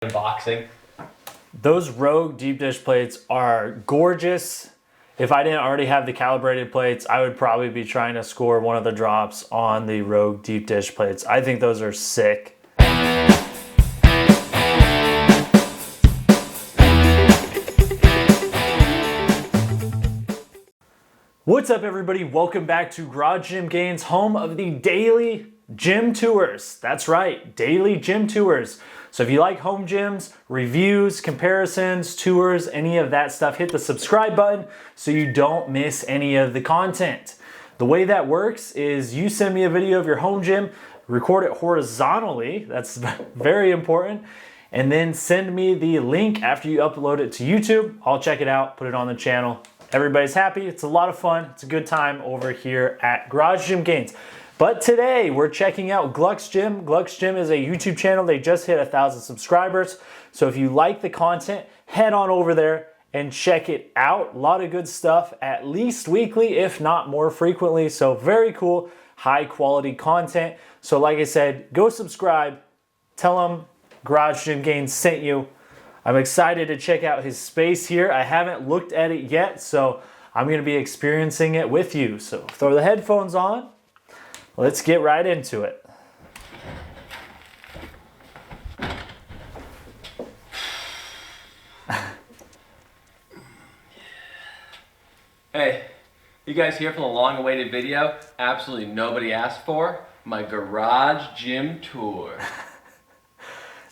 Unboxing. Those Rogue deep dish plates are gorgeous. If I didn't already have the calibrated plates, I would probably be trying to score one of the drops on the Rogue deep dish plates. I think those are sick. What's up, everybody? Welcome back to Garage Gym Gains, home of the daily gym tours. That's right, daily gym tours. So if you like home gyms, reviews, comparisons, tours, any of that stuff, hit the subscribe button so you don't miss any of the content. The way that works is you send me a video of your home gym, record it horizontally, that's very important, and then send me the link after you upload it to YouTube. I'll check it out, put it on the channel. Everybody's happy, it's a lot of fun, it's a good time over here at Garage Gym Gains. But today we're checking out Gluck's Gym. Gluck's Gym is a YouTube channel. They just hit 1,000 subscribers. So if you like the content, head on over there and check it out. A lot of good stuff, at least weekly, if not more frequently. So very cool, high quality content. So like I said, go subscribe, tell them Garage Gym Gains sent you. I'm excited to check out his space here. I haven't looked at it yet, so I'm gonna be experiencing it with you. So throw the headphones on. Let's get right into it. Hey, you guys here for the long-awaited video? Absolutely nobody asked for. My garage gym tour.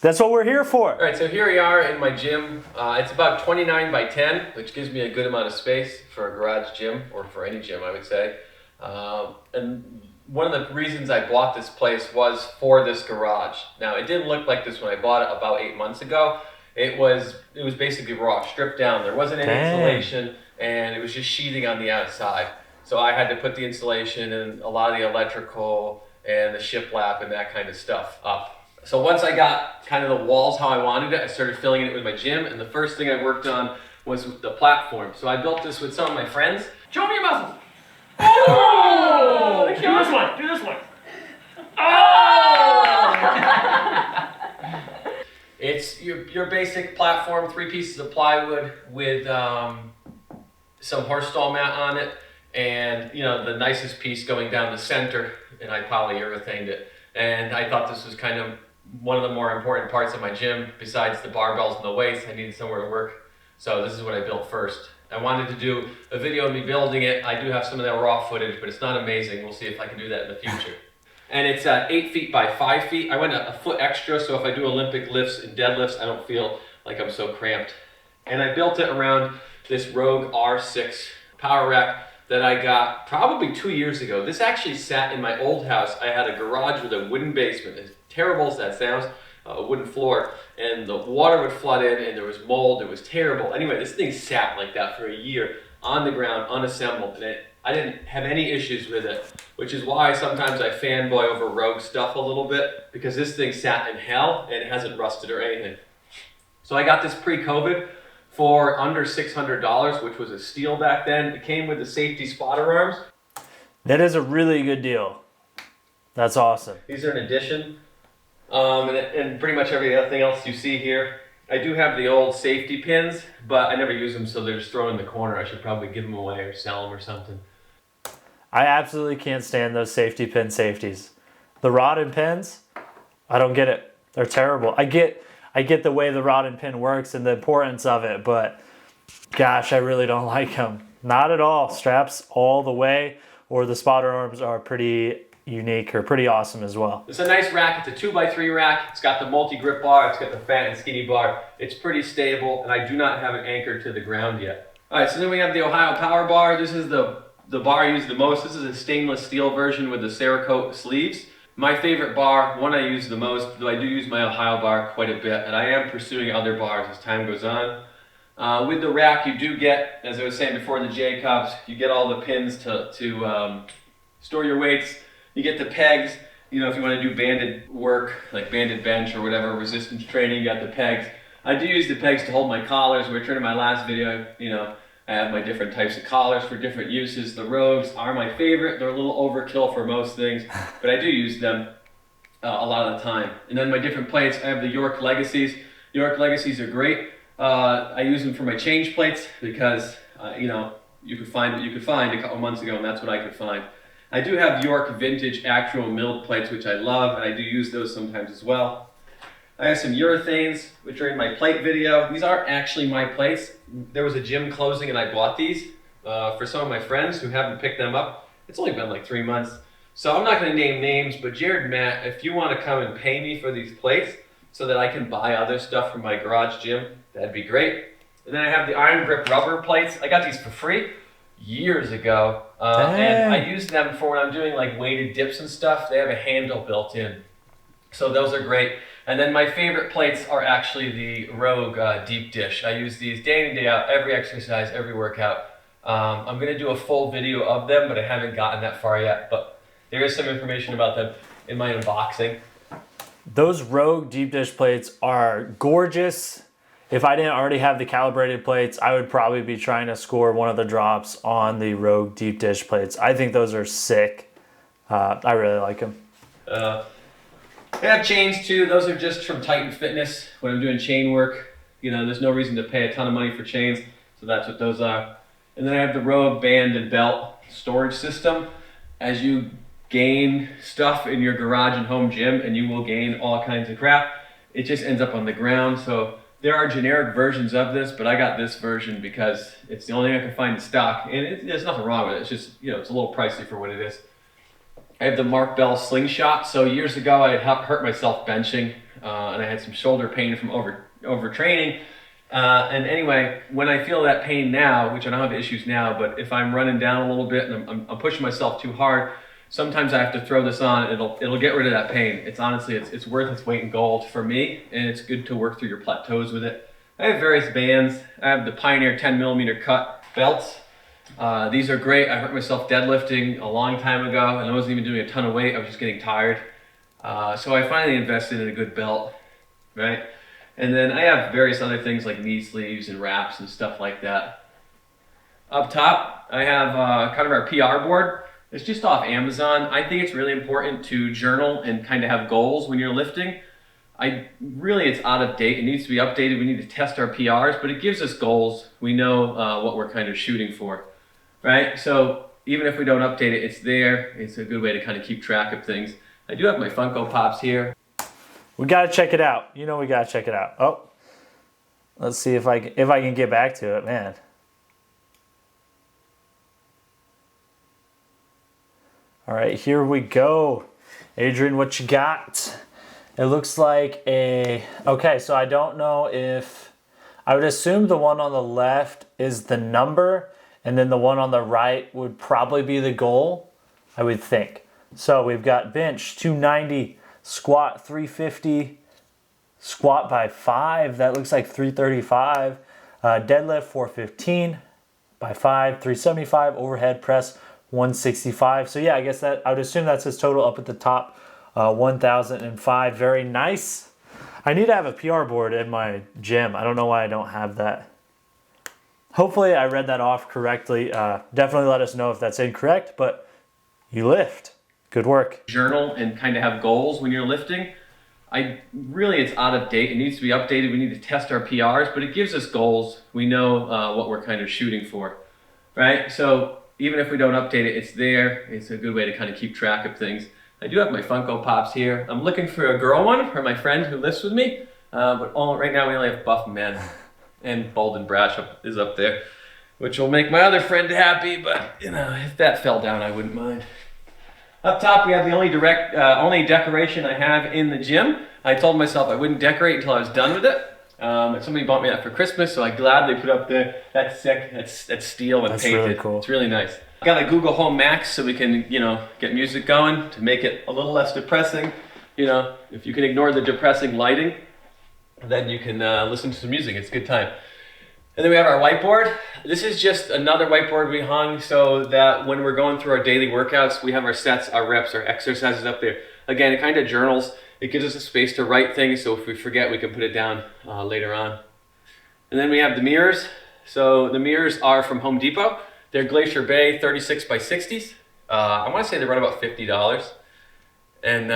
That's what we're here for. All right, so here we are in my gym. It's about 29 by 10, which gives me a good amount of space for a garage gym, or for any gym, I would say. And one of the reasons I bought this place was for this garage. Now, it didn't look like this when I bought it about 8 months ago. It was basically raw, stripped down. There wasn't any insulation, and it was just sheathing on the outside. So I had to put the insulation and a lot of the electrical and the shiplap and that kind of stuff up. So once I got kind of the walls how I wanted it, I started filling it with my gym, and the first thing I worked on was with the platform. So I built this with some of my friends. Show me your muscles. Oh! Do this one. Do this one. Oh! It's your basic platform, 3 pieces of plywood with some horse stall mat on it, and the nicest piece going down the center, and I polyurethaned it. And I thought this was kind of one of the more important parts of my gym. Besides the barbells and the weights, I needed somewhere to work. So this is what I built first. I wanted to do a video of me building it. I do have some of that raw footage, but it's not amazing. We'll see if I can do that in the future. And it's 8 feet by 5 feet. I went a foot extra, so if I do Olympic lifts and deadlifts, I don't feel like I'm so cramped. And I built it around this Rogue R6 power rack that I got probably 2 years ago. This actually sat in my old house. I had a garage with a wooden basement. As terrible as that sounds, a wooden floor, and the water would flood in, and there was mold. It was terrible. Anyway, this thing sat like that for a year on the ground, unassembled, and I didn't have any issues with it, which is why sometimes I fanboy over Rogue stuff a little bit, because this thing sat in hell and it hasn't rusted or anything. So I got this pre-COVID for under $600, which was a steal back then. It came with the safety spotter arms. That is a really good deal. That's awesome. These are an addition. And pretty much everything else you see here. I do have the old safety pins, but I never use them, so they're just thrown in the corner. I should probably give them away or sell them or something. I absolutely can't stand those safety pin safeties. The rod and pins, I don't get it. They're terrible. I get the way the rod and pin works and the importance of it, but gosh, I really don't like them. Not at all. Straps all the way, or the spotter arms are pretty unique or pretty awesome as well. It's a nice rack. It's a 2x3 rack. It's got the multi-grip bar. It's got the fat and skinny bar. It's pretty stable, and I do not have it anchored to the ground yet. All right, so then we have the Ohio Power Bar. This is the bar I use the most. This is a stainless steel version with the Cerakote sleeves. My favorite bar, one I use the most, though I do use my Ohio bar quite a bit, and I am pursuing other bars as time goes on. With the rack, you do get, as I was saying before, the J-cups. You get all the pins to store your weights. You get the pegs. If you want to do banded work, like banded bench or whatever, resistance training, you got the pegs. I do use the pegs to hold my collars, which in my last video, I have my different types of collars for different uses. The Rogues are my favorite. They're a little overkill for most things, but I do use them a lot of the time. And then my different plates, I have the York Legacies. York Legacies are great. I use them for my change plates because, you know, you could find what you could find a couple months ago, and that's what I could find. I do have York vintage actual milled plates, which I love, and I do use those sometimes as well. I have some urethanes, which are in my plate video. These aren't actually my plates. There was a gym closing and I bought these for some of my friends who haven't picked them up. It's only been like 3 months. So I'm not gonna name names, but Jared and Matt, if you wanna come and pay me for these plates so that I can buy other stuff from my garage gym, that'd be great. And then I have the iron grip rubber plates. I got these for free years ago. And I use them for when I'm doing like weighted dips and stuff. They have a handle built in. So those are great. And then my favorite plates are actually the Rogue deep dish. I use these day in and day out, every exercise, every workout. I'm gonna do a full video of them, but I haven't gotten that far yet. But there is some information about them in my unboxing. Those Rogue deep dish plates are gorgeous. If I didn't already have the calibrated plates, I would probably be trying to score one of the drops on the Rogue deep dish plates. I think those are sick. I really like them. I have chains too. Those are just from Titan Fitness. When I'm doing chain work, you know, there's no reason to pay a ton of money for chains, so that's what those are. And then I have the Rogue band and belt storage system. As you gain stuff in your garage and home gym, and you will gain all kinds of crap, it just ends up on the ground. So there are generic versions of this, but I got this version because it's the only thing I can find in stock, and there's nothing wrong with it. It's just, you know, it's a little pricey for what it is. I have the Mark Bell slingshot. So years ago, I had hurt myself benching, and I had some shoulder pain from overtraining. And anyway, when I feel that pain now, which I don't have issues now, but if I'm running down a little bit and I'm pushing myself too hard, sometimes I have to throw this on. It'll get rid of that pain. It's honestly, it's worth its weight in gold for me, and it's good to work through your plateaus with it. I have various bands. I have the Pioneer 10mm cut belts. These are great. I hurt myself deadlifting a long time ago, and I wasn't even doing a ton of weight. I was just getting tired. So I finally invested in a good belt, right? And then I have various other things like knee sleeves and wraps and stuff like that. Up top, I have kind of our PR board. It's just off Amazon. I think it's really important to journal and kind of have goals when you're lifting. It's out of date. It needs to be updated. We need to test our PRs, but it gives us goals. We know what we're kind of shooting for, right? So even if we don't update it, it's there. It's a good way to kind of keep track of things. I do have my Funko Pops here. We gotta check it out. You know we gotta check it out. Oh, let's see if I can get back to it, man. All right, here we go. Adrian, what you got? It looks like okay, so I don't know if, I would assume the one on the left is the number, and then the one on the right would probably be the goal, I would think. So we've got bench 290, squat 350, squat by 5, that looks like 335, deadlift 415 by 5, 375, overhead press 165. So yeah, I guess that, I would assume that's his total up at the top, 1005. Very nice. I need to have a PR board in my gym. I don't know why I don't have that. Hopefully I read that off correctly. Definitely let us know if that's incorrect, but you lift. Good work. Journal and kind of have goals when you're lifting. It's out of date. It needs to be updated. We need to test our PRs, but it gives us goals. We know what we're kind of shooting for, right? So even if we don't update it, it's there. It's a good way to kind of keep track of things. I do have my Funko Pops here. I'm looking for a girl one for my friend who lifts with me, but right now we only have buff men, and Bald and Brash is up there, which will make my other friend happy, but you know, if that fell down, I wouldn't mind. Up top, we have the only decoration I have in the gym. I told myself I wouldn't decorate until I was done with it. Somebody bought me that for Christmas, so I gladly put up there. That's sick. That's steel and painted. Really cool. It's really nice. I got a Google Home Max so we can, you know, get music going to make it a little less depressing. You know, if you can ignore the depressing lighting, then you can listen to some music. It's a good time. And then we have our whiteboard. This is just another whiteboard we hung so that when we're going through our daily workouts, we have our sets, our reps, our exercises up there. Again, it kind of journals. It gives us a space to write things, so if we forget, we can put it down later on. And then we have the mirrors. So the mirrors are from Home Depot. They're Glacier Bay 36 by 60s. I want to say they run about $50. And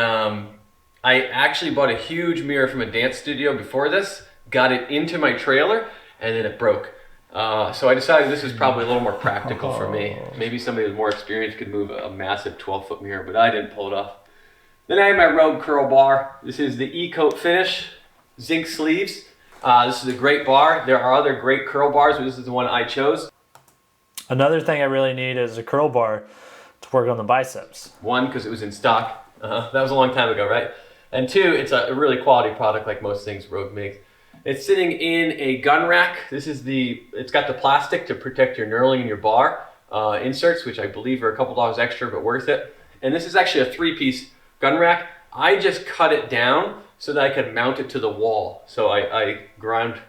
I actually bought a huge mirror from a dance studio before this, got it into my trailer, and then it broke. So I decided this is probably a little more practical for me. Maybe somebody with more experience could move a massive 12-foot mirror, but I didn't pull it off. Then I have my Rogue curl bar. This is the E-coat finish, zinc sleeves. This is a great bar. There are other great curl bars, but this is the one I chose. Another thing I really need is a curl bar to work on the biceps. One, because it was in stock. That was a long time ago, right? And two, it's a really quality product like most things Rogue makes. It's sitting in a gun rack. It's got the plastic to protect your knurling and your bar inserts, which I believe are a couple dollars extra, but worth it. And this is actually a 3-piece gun rack. I just cut it down so that I could mount it to the wall. So I ground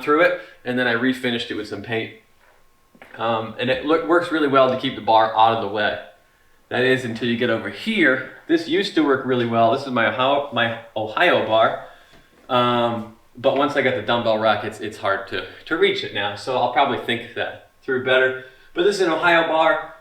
through it, and then I refinished it with some paint. And it works really well to keep the bar out of the way. That is until you get over here. This used to work really well. This is my Ohio bar. But once I got the dumbbell rack, it's hard to reach it now. So I'll probably think that through better. But this is an Ohio bar.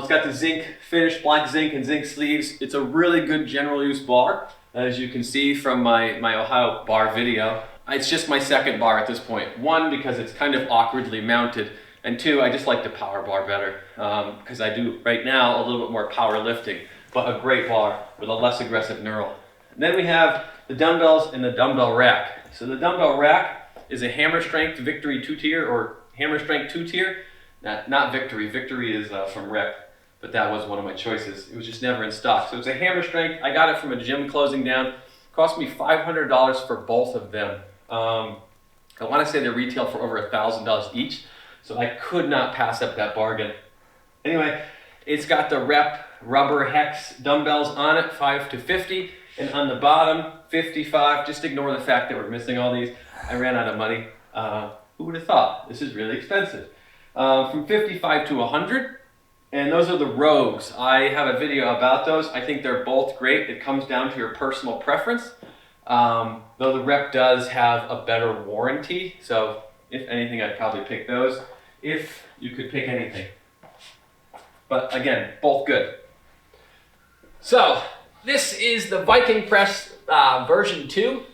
It's got the zinc finish, black zinc and zinc sleeves. It's a really good general use bar, as you can see from my Ohio bar video. It's just my second bar at this point. One, because it's kind of awkwardly mounted. And two, I just like the power bar better because I do right now a little bit more power lifting, but a great bar with a less aggressive knurl. And then we have the dumbbells and the dumbbell rack. So the dumbbell rack is a hammer strength Victory 2-tier or hammer strength 2-tier. Not Victory. Victory is from Rep, but that was one of my choices. It was just never in stock. So it's a hammer strength. I got it from a gym closing down. It cost me $500 for both of them. I want to say they retail for over $1,000 each. So I could not pass up that bargain. Anyway, it's got the Rep rubber hex dumbbells on it, 5 to 50. And on the bottom, 55. Just ignore the fact that we're missing all these. I ran out of money. Who would have thought? This is really expensive. From 55 to 100. And those are the Rogues. I have a video about those. I think they're both great. It comes down to your personal preference. Though the Rep does have a better warranty. So if anything, I'd probably pick those. If you could pick anything. But again, both good. So this is the Viking press version 2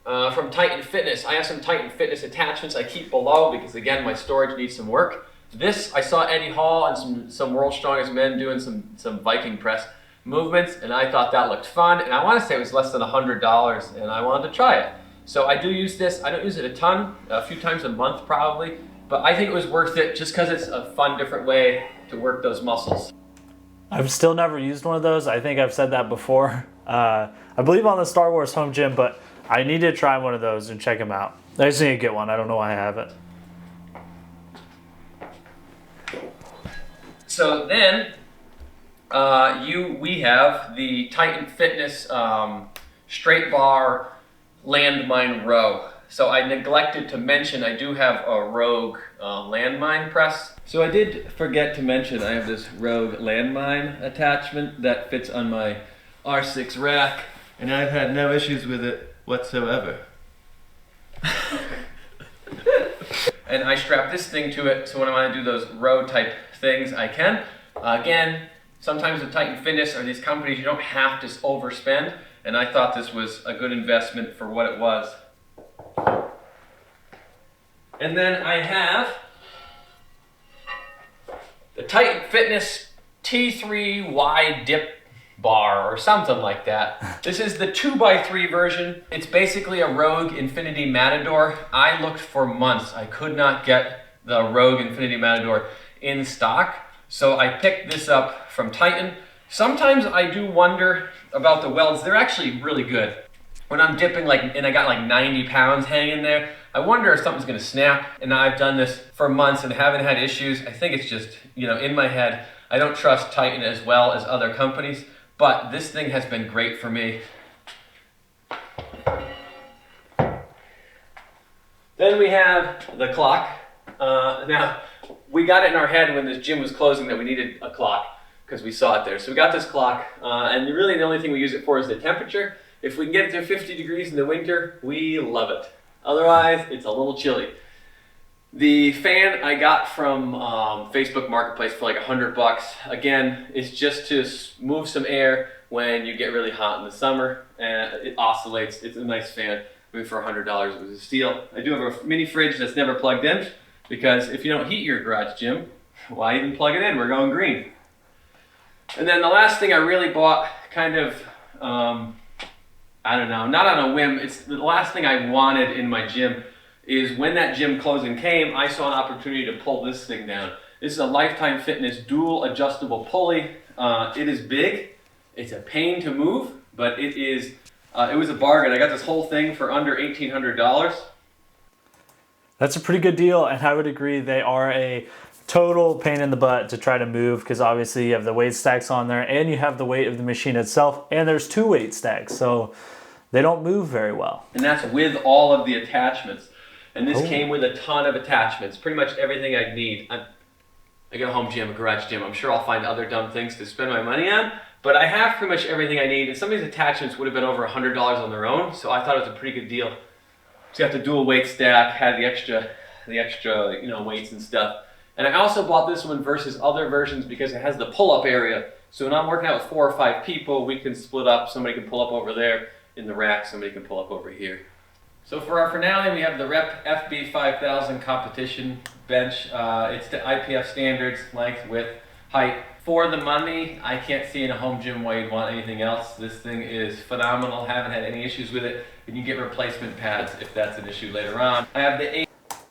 from Titan Fitness. I have some Titan Fitness attachments I keep below because again, my storage needs some work. This, I saw Eddie Hall and some World's Strongest Men doing some Viking press movements, and I thought that looked fun. And I want to say it was less than $100, and I wanted to try it. So I do use this. I don't use it a ton, a few times a month probably, but I think it was worth it just because it's a fun, different way to work those muscles. I've still never used one of those. I think I've said that before. I believe on the Star Wars home gym, but I need to try one of those and check them out. I just need to get one. I don't know why I haven't. So then we have the Titan Fitness straight bar landmine row. So I neglected to mention I do have a Rogue landmine press. So I did forget to mention I have this Rogue landmine attachment that fits on my R6 rack, and I've had no issues with it whatsoever. And I strap this thing to it, so when I want to do those row type things, I can. Again, sometimes with Titan Fitness or these companies, you don't have to overspend, and I thought this was a good investment for what it was. And then I have the Titan Fitness T3 wide dip bar or something like that. This is the 2x3 version. It's basically a Rogue Infinity Matador. I looked for months. I could not get the Rogue Infinity Matador in stock, so I picked this up from Titan. Sometimes I do wonder about the welds. They're actually really good. When I'm dipping and I got like 90 pounds hanging there, I wonder if something's gonna snap. And I've done this for months and haven't had issues. I think it's just, in my head, I don't trust Titan as well as other companies, but this thing has been great for me. Then we have the clock. Now, we got it in our head when this gym was closing that we needed a clock because we saw it there. So we got this clock, and really the only thing we use it for is the temperature. If we can get it to 50 degrees in the winter, we love it. Otherwise, it's a little chilly. The fan I got from Facebook Marketplace for like $100. Again, it's just to move some air when you get really hot in the summer, and it oscillates. It's a nice fan. for $100. It was a steal. I do have a mini fridge that's never plugged in because if you don't heat your garage gym, why even plug it in? We're going green. And then the last thing I really bought, kind of, I don't know, not on a whim, it's the last thing I wanted in my gym is when that gym closing came, I saw an opportunity to pull this thing down. This is a Lifetime Fitness dual adjustable pulley. It is big. It's a pain to move, but it was a bargain. I got this whole thing for under $1,800. That's a pretty good deal, and I would agree they are a total pain in the butt to try to move because obviously you have the weight stacks on there and you have the weight of the machine itself, and there's 2 weight stacks, so they don't move very well. And that's with all of the attachments. And this came with a ton of attachments, pretty much everything I need. I got a home gym, a garage gym. I'm sure I'll find other dumb things to spend my money on, but I have pretty much everything I need. And some of these attachments would have been over $100 on their own, so I thought it was a pretty good deal. So you got the dual weight stack, had the extra weights and stuff. And I also bought this one versus other versions because it has the pull-up area. So when I'm working out with 4 or 5 people, we can split up. Somebody can pull up over there in the rack, somebody can pull up over here. So for our finale, we have the Rep FB 5000 competition bench. It's the IPF standards, length, width, height. For the money, I can't see in a home gym why you'd want anything else. This thing is phenomenal. Haven't had any issues with it. And you can get replacement pads if that's an issue later on. I have the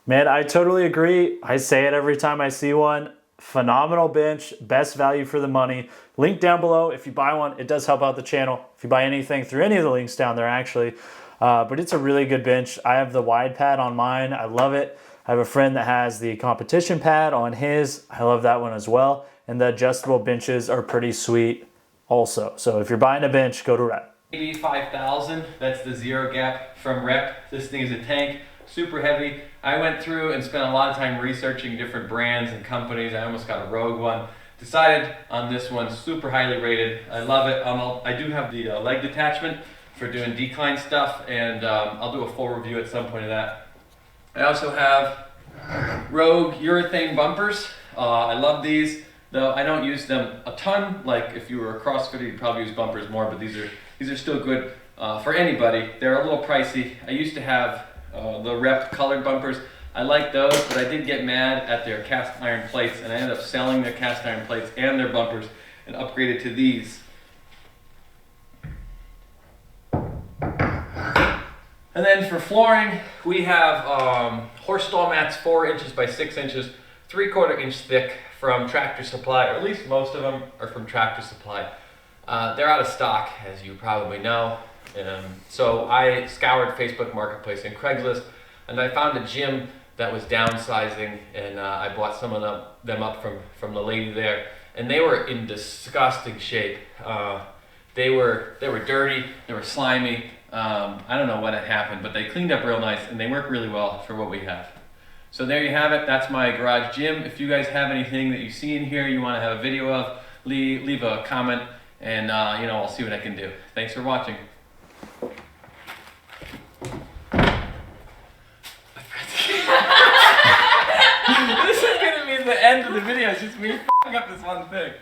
Man, I totally agree. I say it every time I see one. Phenomenal bench, best value for the money. Link down below. If you buy one, it does help out the channel. If you buy anything through any of the links down there, actually. But it's a really good bench. I have the wide pad on mine. I love it. I have a friend that has the competition pad on his. I love that one as well. And the adjustable benches are pretty sweet also. So if you're buying a bench, go to Rep. AB 5000, that's the zero gap from Rep. This thing is a tank, super heavy. I went through and spent a lot of time researching different brands and companies. I almost got a Rogue one. Decided on this one, super highly rated. I love it. I do have the leg detachment for doing decline stuff, and I'll do a full review at some point of that. I also have Rogue urethane bumpers. I love these, though I don't use them a ton. Like if you were a CrossFitter, you'd probably use bumpers more, but these are still good for anybody. They're a little pricey. I used to have the Rep colored bumpers. I like those, but I did get mad at their cast iron plates, and I ended up selling their cast iron plates and their bumpers and upgraded to these. And then for flooring, we have horse stall mats 4 inches by 6 inches, 3/4 inch thick from Tractor Supply, or at least most of them are from Tractor Supply. They're out of stock, as you probably know. So I scoured Facebook Marketplace and Craigslist, and I found a gym that was downsizing, and I bought some of them up from the lady there, and they were in disgusting shape. They were dirty, they were slimy. I don't know what had happened, but they cleaned up real nice, and they work really well for what we have. So there you have it. That's my garage gym. If you guys have anything that you see in here you want to have a video of, leave a comment, and I'll see what I can do. Thanks for watching. This is gonna be the end of the video. It's just me f***ing up this one thing.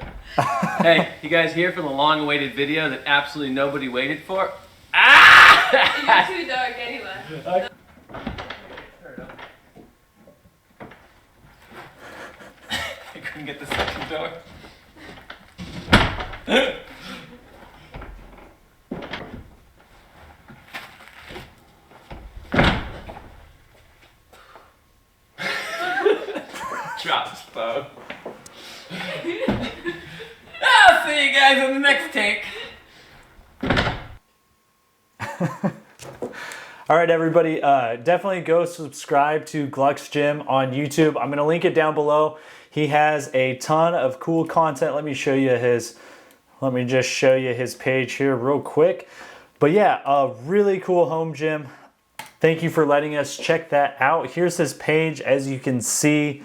Hey, you guys here for the long-awaited video that absolutely nobody waited for? Ah! You're too dark anyway. Okay. I couldn't get the second door. Drop this phone. I'll see you guys on the next take. All right, everybody, definitely go subscribe to Gluck's Gym on YouTube. I'm going to link it down below. He has a ton of cool content. Let me just show you his page here real quick. But yeah, a really cool home gym. Thank you for letting us check that out. Here's his page. As you can see,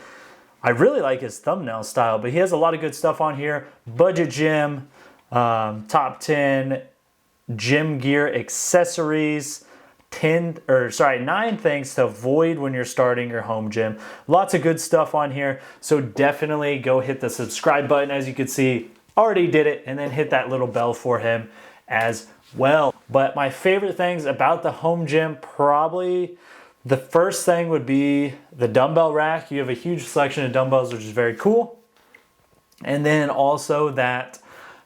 I really like his thumbnail style, but he has a lot of good stuff on here. Budget gym, top 10 gym gear accessories, 9 things to avoid when you're starting your home gym. Lots of good stuff on here. So definitely go hit the subscribe button. As you can see, already did it, and then hit that little bell for him as well. But my favorite things about the home gym, probably the first thing would be the dumbbell rack. You have a huge selection of dumbbells, which is very cool. And then also that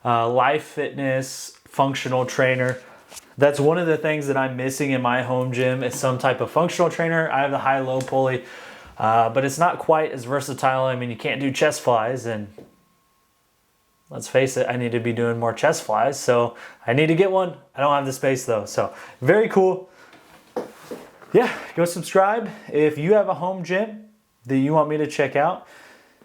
Life Fitness functional trainer. That's one of the things that I'm missing in my home gym is some type of functional trainer. I have the high-low pulley, but it's not quite as versatile. I mean, you can't do chest flies, and let's face it, I need to be doing more chest flies, so I need to get one. I don't have the space though, so very cool. Yeah, go subscribe. If you have a home gym that you want me to check out,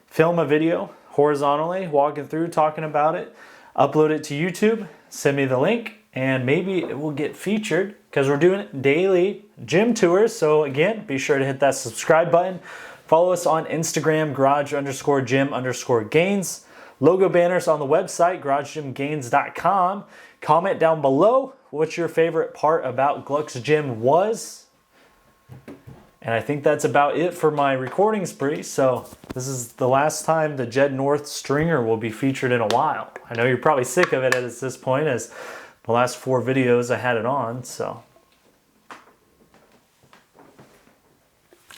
film a video horizontally, walking through, talking about it, upload it to YouTube, send me the link, and maybe it will get featured because we're doing daily gym tours. So again, be sure to hit that subscribe button. Follow us on Instagram, garage_gym_gains. Logo banners on the website, garagegymgains.com. Comment down below what your favorite part about Gluck's gym was. And I think that's about it for my recording spree. So this is the last time the Jed North stringer will be featured in a while. I know you're probably sick of it at this point, as the last 4 videos I had it on, so.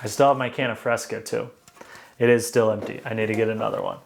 I still have my can of Fresca too. It is still empty. I need to get another one.